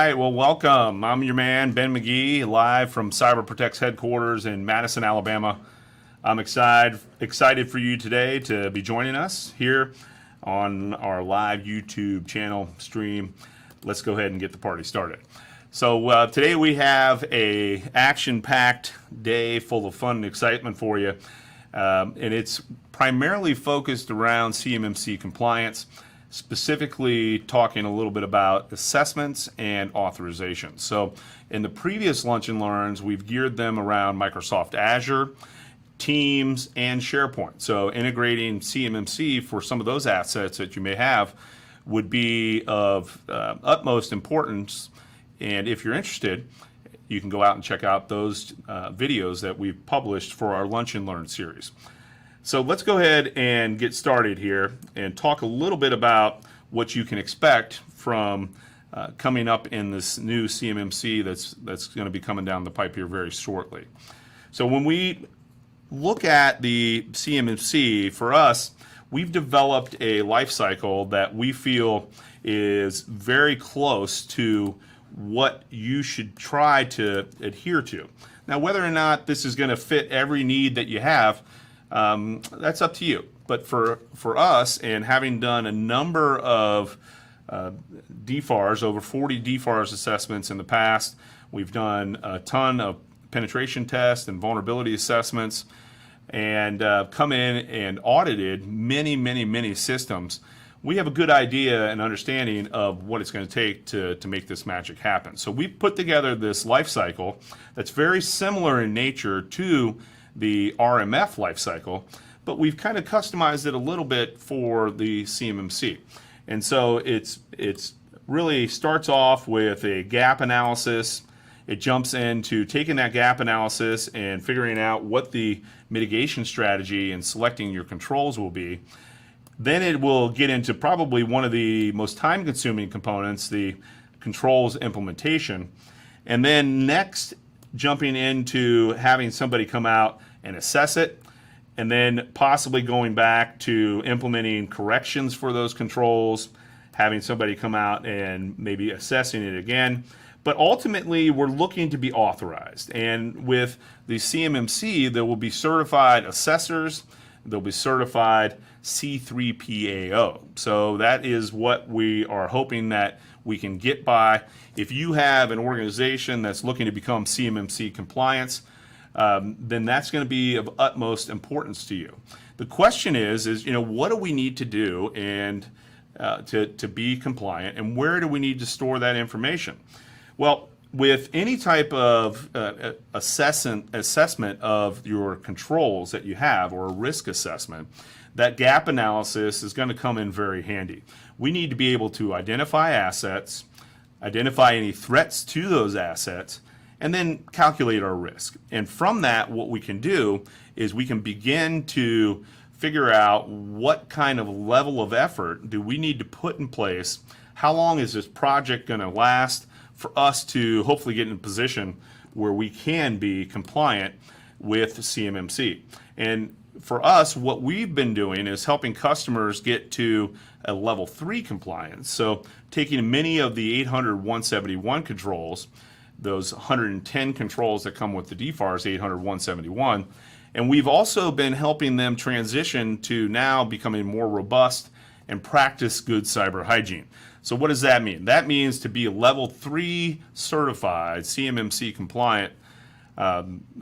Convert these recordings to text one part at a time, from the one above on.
right, well, welcome. I'm your man, Ben McGee, live from Cyber Protect's headquarters in Madison, Alabama. I'm excited for you today to be joining us here on our live YouTube channel stream. Let's go ahead and get the party started. So today we have a action-packed day full of fun and excitement for you, and it's primarily focused around CMMC compliance, specifically talking a little bit about assessments and authorizations. So in the previous Lunch and Learns, we've geared them around Microsoft Azure, Teams, and SharePoint. So integrating CMMC for some of those assets that you may have would be of utmost importance. And if you're interested, you can go out and check out those videos that we've published for our Lunch and Learn series. So let's go ahead and get started here and talk a little bit about what you can expect from coming up in this new CMMC that's going to be coming down the pipe here very shortly. So when we look at the CMMC, for us, we've developed a life cycle that we feel is very close to what you should try to adhere to. Now, whether or not this is going to fit every need that you have, that's up to you. But for us, and having done a number of DFARS, over 40 DFARS assessments in the past, we've done a ton of penetration tests and vulnerability assessments, and come in and audited many systems. We have a good idea and understanding of what it's going to take to make this magic happen. So we've put together this life cycle that's very similar in nature to the RMF life cycle, but we've kind of customized it a little bit for the CMMC. And so it's really starts off with a gap analysis. It jumps into taking that gap analysis and figuring out what the mitigation strategy and selecting your controls will be. Then it will get into probably one of the most time-consuming components, the controls implementation. And then next, jumping into having somebody come out and assess it, and then possibly going back to implementing corrections for those controls, having somebody come out and maybe assessing it again. But ultimately, we're looking to be authorized. And with the CMMC, there will be certified assessors, there'll be certified C3PAO. So that is what we are hoping that we can get by. If you have an organization that's looking to become CMMC compliance, then that's going to be of utmost importance to you. The question is what do we need to do and to be compliant, and where do we need to store that information? Well, with any type of assessment of your controls that you have, or a risk assessment, that gap analysis is going to come in very handy. We need to be able to identify assets, identify any threats to those assets, and then calculate our risk. And from that, what we can do is we can begin to figure out what kind of level of effort do we need to put in place, how long is this project going to last, for us to hopefully get in a position where we can be compliant with CMMC. And for us, what we've been doing is helping customers get to a level 3 compliance. So taking many of the 800-171 controls, those 110 controls that come with the DFARS 800-171, and we've also been helping them transition to now becoming more robust and practice good cyber hygiene. So what does that mean? That means to be a level 3 certified CMMC compliant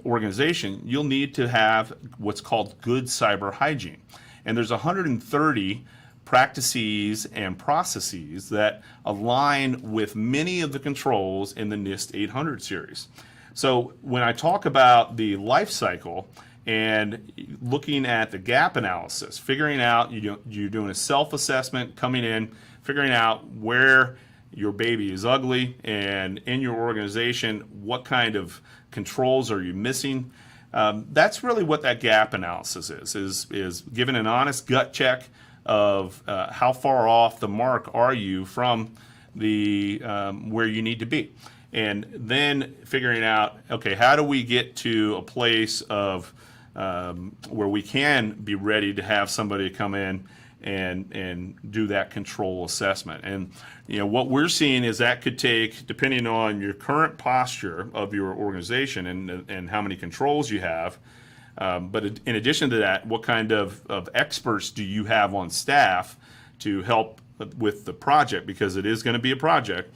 organization, you'll need to have what's called good cyber hygiene. And there's 130 practices and processes that align with many of the controls in the NIST 800 series. So when I talk about the life cycle and looking at the gap analysis, figuring out you're doing a self-assessment, coming in, figuring out where your baby is ugly, and in your organization, what kind of controls are you missing. That's really what that gap analysis is giving an honest gut check of how far off the mark are you from the where you need to be. And then figuring out, okay, how do we get to a place of where we can be ready to have somebody come in and do that control assessment. And what we're seeing is that could take, depending on your current posture of your organization and how many controls you have. But in addition to that, what kind of experts do you have on staff to help with the project, because it is going to be a project.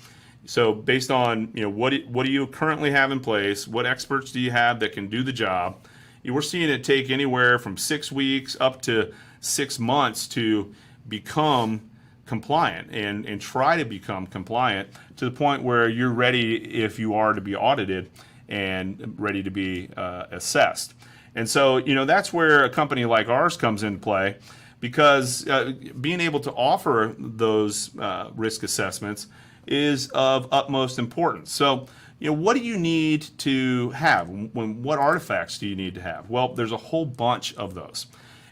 So based on what do you currently have in place, what experts do you have that can do the job? We're seeing it take anywhere from 6 weeks up to 6 months to become compliant and try to become compliant to the point where you're ready if you are to be audited and ready to be assessed. And so that's where a company like ours comes into play, because being able to offer those risk assessments is of utmost importance. So, what do you need to have? What artifacts do you need to have? Well, there's a whole bunch of those.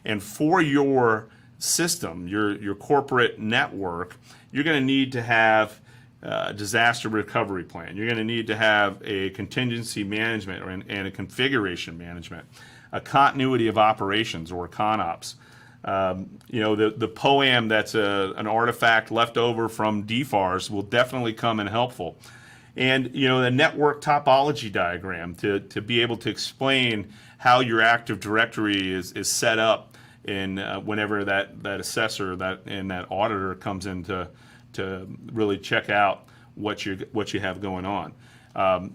And for your system, your corporate network, you're going to need to have a disaster recovery plan. You're going to need to have a contingency management and a configuration management, a continuity of operations or ConOps. The POAM that's an artifact left over from DFARS will definitely come in helpful. And the network topology diagram to be able to explain how your Active Directory is set up in whenever that assessor and that auditor comes in to really check out what you have going on.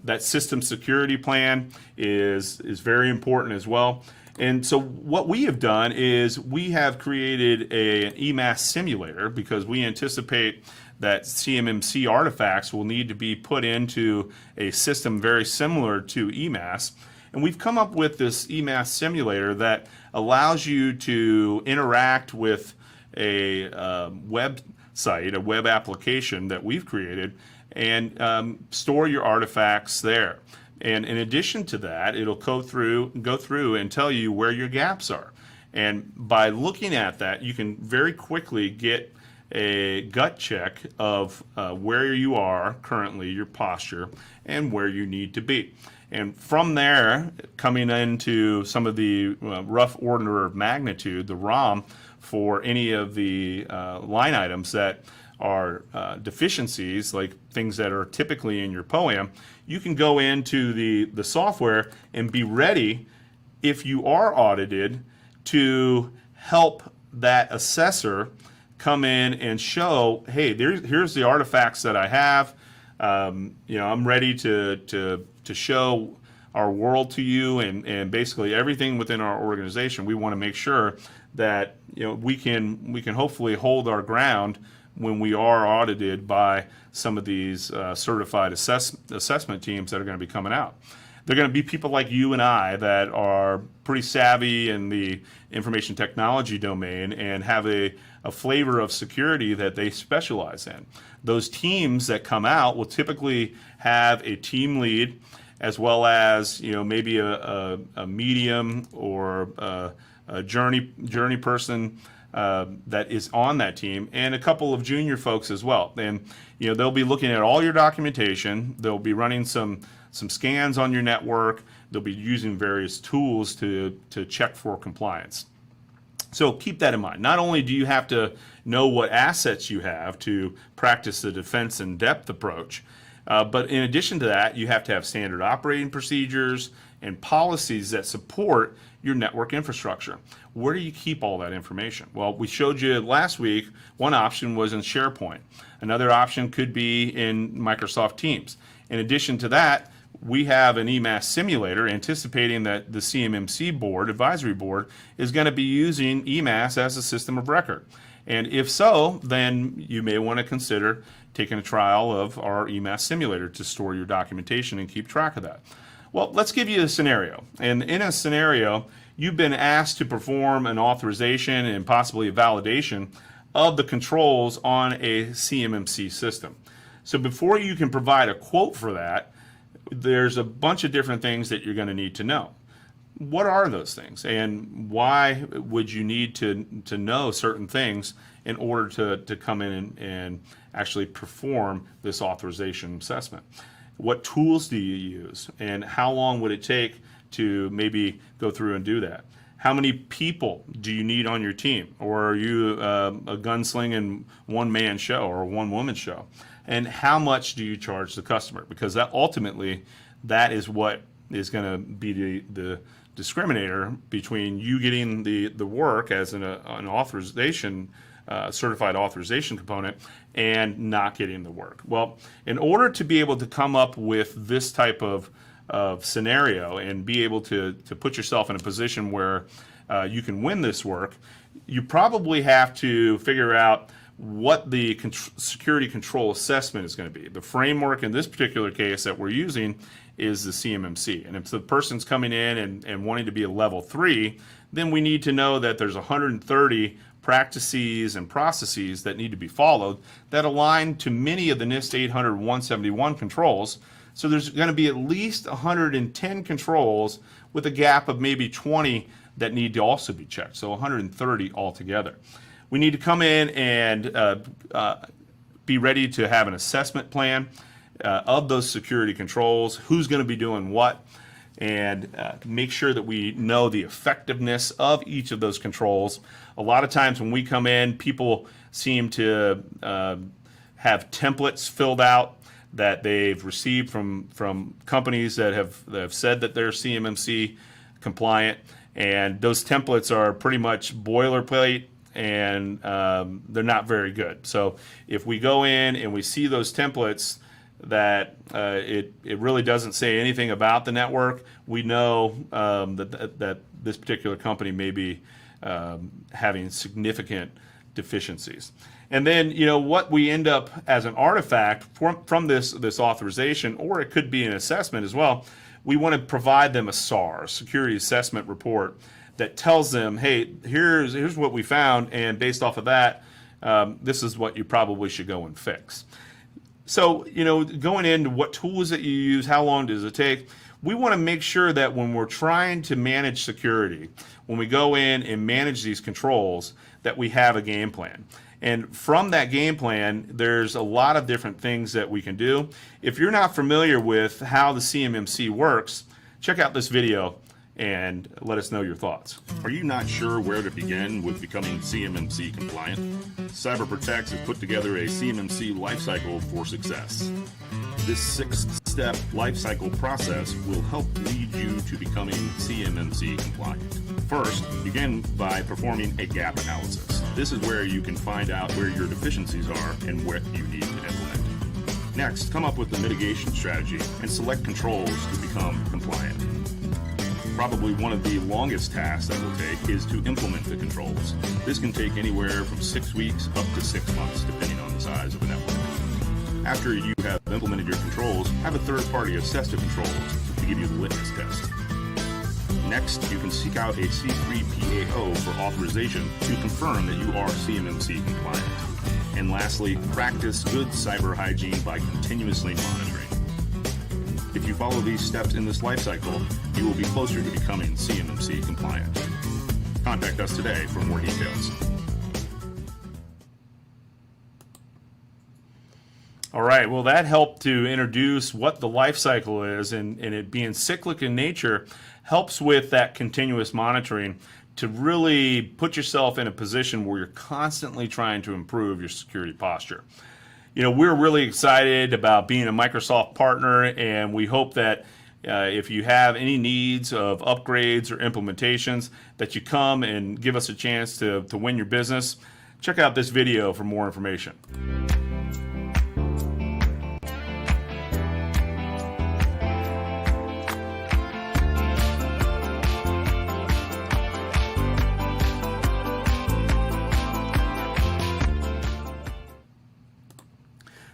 That system security plan is very important as well. And so what we have done is we have created an EMAS simulator, because we anticipate that CMMC artifacts will need to be put into a system very similar to EMAS. And we've come up with this EMAS simulator that allows you to interact with a website, a web application that we've created, and store your artifacts there. And in addition to that, it'll go through and tell you where your gaps are. And by looking at that, you can very quickly get a gut check of where you are currently, your posture, and where you need to be. And from there, coming into some of the rough order of magnitude, the ROM for any of the line items that are deficiencies, like things that are typically in your POAM, you can go into the software and be ready, if you are audited, to help that assessor come in and show, hey, here's the artifacts that I have. I'm ready to show our world to you, and basically everything within our organization. We want to make sure that we can hopefully hold our ground when we are audited by some of these certified assessment teams that are going to be coming out. They're going to be people like you and I that are pretty savvy in the information technology domain and have a flavor of security that they specialize in. Those teams that come out will typically have a team lead, as well as maybe a medium or a journey person that is on that team, and a couple of junior folks as well. And they'll be looking at all your documentation. They'll be running some scans on your network. They'll be using various tools to check for compliance. So keep that in mind. Not only do you have to know what assets you have to practice the defense in depth approach, but in addition to that, you have to have standard operating procedures and policies that support your network infrastructure. Where do you keep all that information? Well, we showed you last week, one option was in SharePoint. Another option could be in Microsoft Teams. In addition to that, we have an EMAS simulator anticipating that the CMMC board, advisory board, is going to be using EMAS as a system of record. And if so, then you may want to consider taking a trial of our EMAS simulator to store your documentation and keep track of that. Well, let's give you a scenario. And in a scenario, you've been asked to perform an authorization and possibly a validation of the controls on a CMMC system. So before you can provide a quote for that, there's a bunch of different things that you're going to need to know. What are those things, and why would you need to know certain things in order to come in and actually perform this authorization assessment? What tools do you use, and how long would it take to maybe go through and do that? How many people do you need on your team? Or are you a gunslinging one-man show or a one-woman show? And how much do you charge the customer? Because that ultimately, that is what is going to be the discriminator between you getting the work as an authorization, certified authorization component, and not getting the work. Well, in order to be able to come up with this type of scenario and be able to put yourself in a position where you can win this work, you probably have to figure out what the security control assessment is going to be. The framework in this particular case that we're using is the CMMC. And if the person's coming in and wanting to be a level 3, then we need to know that there's 130 practices and processes that need to be followed that align to many of the NIST 800-171 controls. So there's going to be at least 110 controls with a gap of maybe 20 that need to also be checked. So 130 altogether. We need to come in and be ready to have an assessment plan of those security controls, who's going to be doing what, and make sure that we know the effectiveness of each of those controls. A lot of times when we come in, people seem to have templates filled out that they've received from companies that have said that they're CMMC compliant, and those templates are pretty much boilerplate, and they're not very good. So if we go in and we see those templates that it really doesn't say anything about the network, we know that this particular company may be having significant deficiencies. And then, what we end up as an artifact from this authorization, or it could be an assessment as well, we want to provide them a SAR, security assessment report, that tells them, hey, here's what we found, and based off of that, this is what you probably should go and fix. So, going into what tools that you use, how long does it take, we want to make sure that when we're trying to manage security, when we go in and manage these controls, that we have a game plan. And from that game plan, there's a lot of different things that we can do. If you're not familiar with how the CMMC works, check out this video and let us know your thoughts. Are you not sure where to begin with becoming CMMC compliant? CyberProtect has put together a CMMC lifecycle for success. This 6-step lifecycle process will help lead you to becoming CMMC compliant. First, begin by performing a gap analysis. This is where you can find out where your deficiencies are and what you need to implement. Next, come up with a mitigation strategy and select controls to become compliant. Probably one of the longest tasks that will take is to implement the controls. This can take anywhere from 6 weeks up to 6 months, depending on the size of the network. After you have implemented your controls, have a third party assess the controls to give you the litmus test. Next, you can seek out a C3PAO for authorization to confirm that you are CMMC compliant. And lastly, practice good cyber hygiene by continuously monitoring. If you follow these steps in this life cycle, you will be closer to becoming CMMC compliant. Contact us today for more details. All right, well, that helped to introduce what the life cycle is, and it being cyclic in nature helps with that continuous monitoring to really put yourself in a position where you're constantly trying to improve your security posture. We're really excited about being a Microsoft partner, and we hope that if you have any needs of upgrades or implementations, that you come and give us a chance to win your business. Check out this video for more information.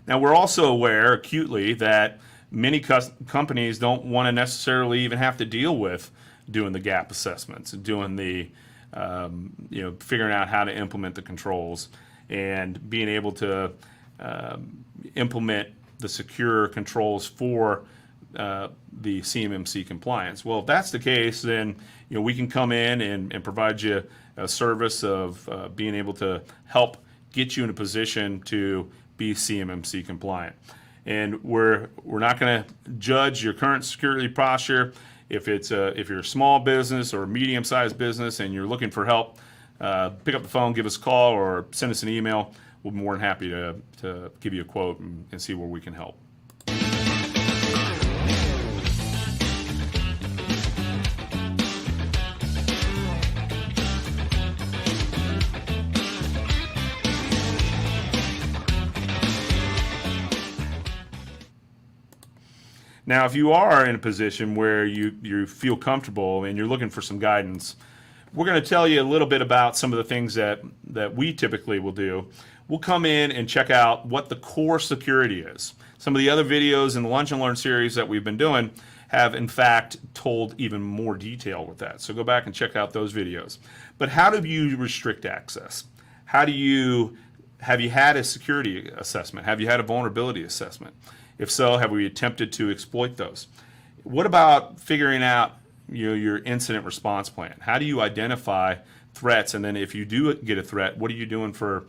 Now, we're also aware acutely that many companies don't want to necessarily even have to deal with doing the gap assessments and doing the, figuring out how to implement the controls and being able to implement the secure controls for the CMMC compliance. Well, if that's the case, then we can come in and provide you a service of being able to help get you in a position to be CMMC compliant. And we're not going to judge your current security posture. If you're a small business or a medium-sized business and you're looking for help, pick up the phone, give us a call, or send us an email. We'll be more than happy to give you a quote and see where we can help. Now, if you are in a position where you feel comfortable and you're looking for some guidance, we're going to tell you a little bit about some of the things that we typically will do. We'll come in and check out what the core security is. Some of the other videos in the Lunch and Learn series that we've been doing have, in fact, told even more detail with that. So go back and check out those videos. But how do you restrict access? Have you had a security assessment? Have you had a vulnerability assessment? If so, have we attempted to exploit those? What about figuring out your incident response plan? How do you identify threats? And then if you do get a threat, what are you doing for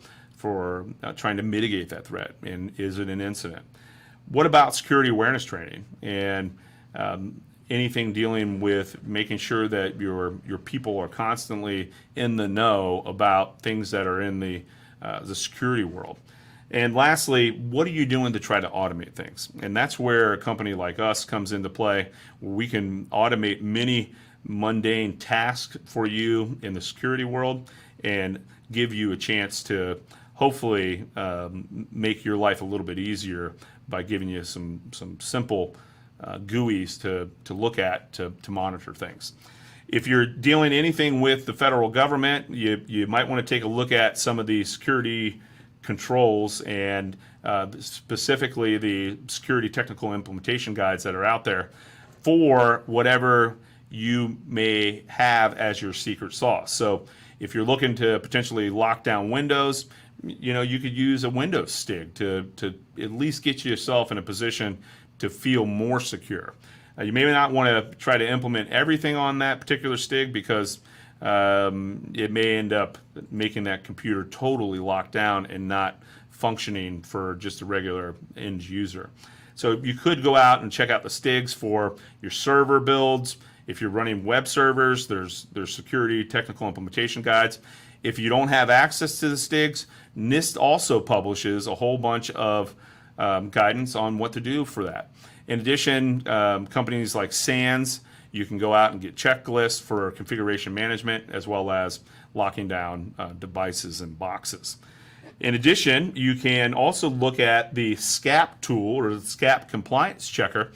trying to mitigate that threat? And is it an incident? What about security awareness training and anything dealing with making sure that your people are constantly in the know about things that are in the security world? And lastly, what are you doing to try to automate things? And that's where a company like us comes into play, where we can automate many mundane tasks for you in the security world and give you a chance to hopefully make your life a little bit easier by giving you some simple GUIs to look at to monitor things. If you're dealing anything with the federal government, you might want to take a look at some of the security controls and specifically the security technical implementation guides that are out there for whatever you may have as your secret sauce. So if you're looking to potentially lock down Windows, you could use a Windows STIG to at least get yourself in a position to feel more secure. You may not want to try to implement everything on that particular STIG because it may end up making that computer totally locked down and not functioning for just a regular end user. So you could go out and check out the STIGs for your server builds. If you're running web servers, there's security technical implementation guides. If you don't have access to the STIGs, NIST also publishes a whole bunch of guidance on what to do for that. In addition, companies like SANS, you can go out and get checklists for configuration management as well as locking down devices and boxes. In addition, you can also look at the SCAP tool or the SCAP compliance checker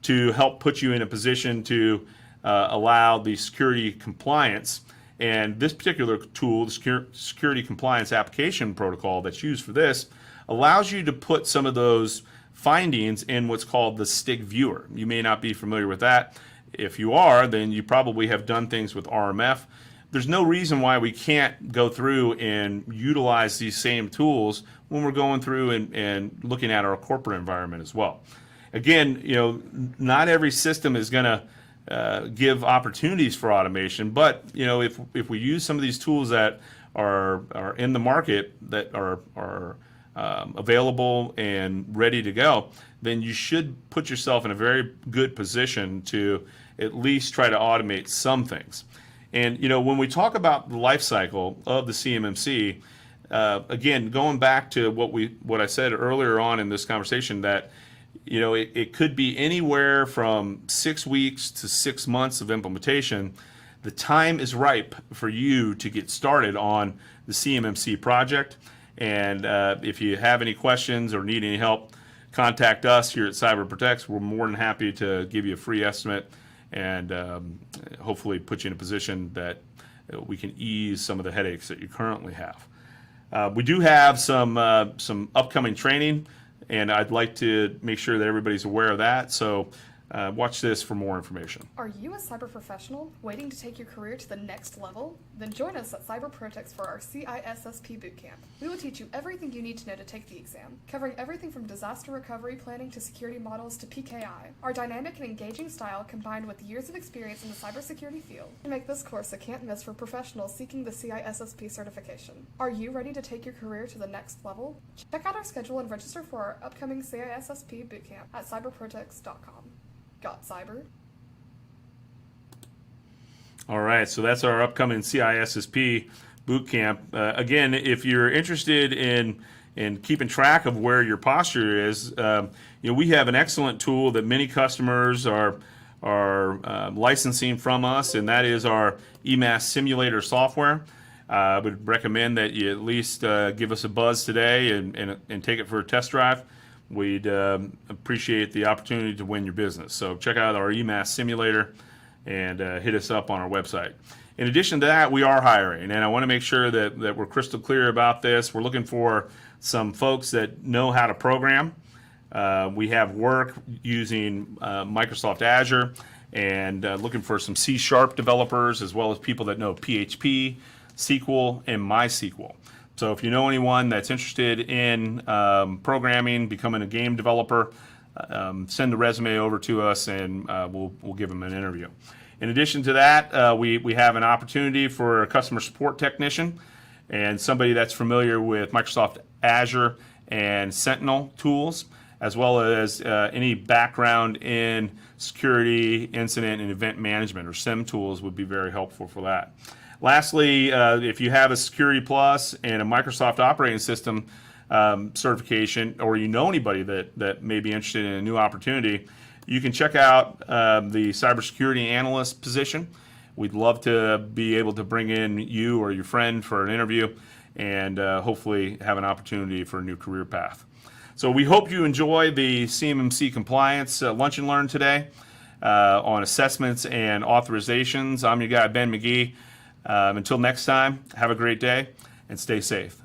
to help put you in a position to allow the security compliance. And this particular tool, the security compliance application protocol that's used for this, allows you to put some of those findings in what's called the STIG viewer. You may not be familiar with that. If you are, then you probably have done things with RMF. There's no reason why we can't go through and utilize these same tools when we're going through and looking at our corporate environment as well. Again, not every system is going to give opportunities for automation, but if we use some of these tools that are in the market that are available and ready to go, then you should put yourself in a very good position to at least try to automate some things. And when we talk about the life cycle of the CMMC, again, going back to what I said earlier on in this conversation, that it could be anywhere from 6 weeks to 6 months of implementation. The time is ripe for you to get started on the CMMC project. And if you have any questions or need any help, contact us here at CyberProtect. We're more than happy to give you a free estimate and hopefully put you in a position that we can ease some of the headaches that you currently have. We do have some upcoming training, and I'd like to make sure that everybody's aware of that. So watch this for more information. Are you a cyber professional waiting to take your career to the next level? Then join us at CyberProtect for our CISSP Bootcamp. We will teach you everything you need to know to take the exam, covering everything from disaster recovery planning to security models to PKI. Our dynamic and engaging style, combined with years of experience in the cybersecurity field, can make this course a can't miss for professionals seeking the CISSP certification. Are you ready to take your career to the next level? Check out our schedule and register for our upcoming CISSP Bootcamp at cyberprotects.com. Got cyber? All right, so that's our upcoming CISSP boot camp. Again, if you're interested in keeping track of where your posture is, we have an excellent tool that many customers are licensing from us, and that is our EMAS simulator software. I would recommend that you at least give us a buzz today and take it for a test drive. We'd appreciate the opportunity to win your business. So check out our EMAS simulator and hit us up on our website. In addition to that, we are hiring, and I want to make sure that we're crystal clear about this. We're looking for some folks that know how to program. We have work using Microsoft Azure, and looking for some C# developers, as well as people that know PHP, SQL, and MySQL. So if you know anyone that's interested in programming, becoming a game developer, send the resume over to us, and we'll give them an interview. In addition to that, we have an opportunity for a customer support technician and somebody that's familiar with Microsoft Azure and Sentinel tools, as well as any background in security, incident, and event management, or SIM tools would be very helpful for that. Lastly, if you have a Security Plus and a Microsoft operating system certification, or you know anybody that may be interested in a new opportunity, you can check out the cybersecurity analyst position. We'd love to be able to bring in you or your friend for an interview, and hopefully have an opportunity for a new career path. So we hope you enjoy the CMMC Compliance Lunch and Learn today on assessments and authorizations. I'm your guy, Ben McGee. Until next time, have a great day and stay safe.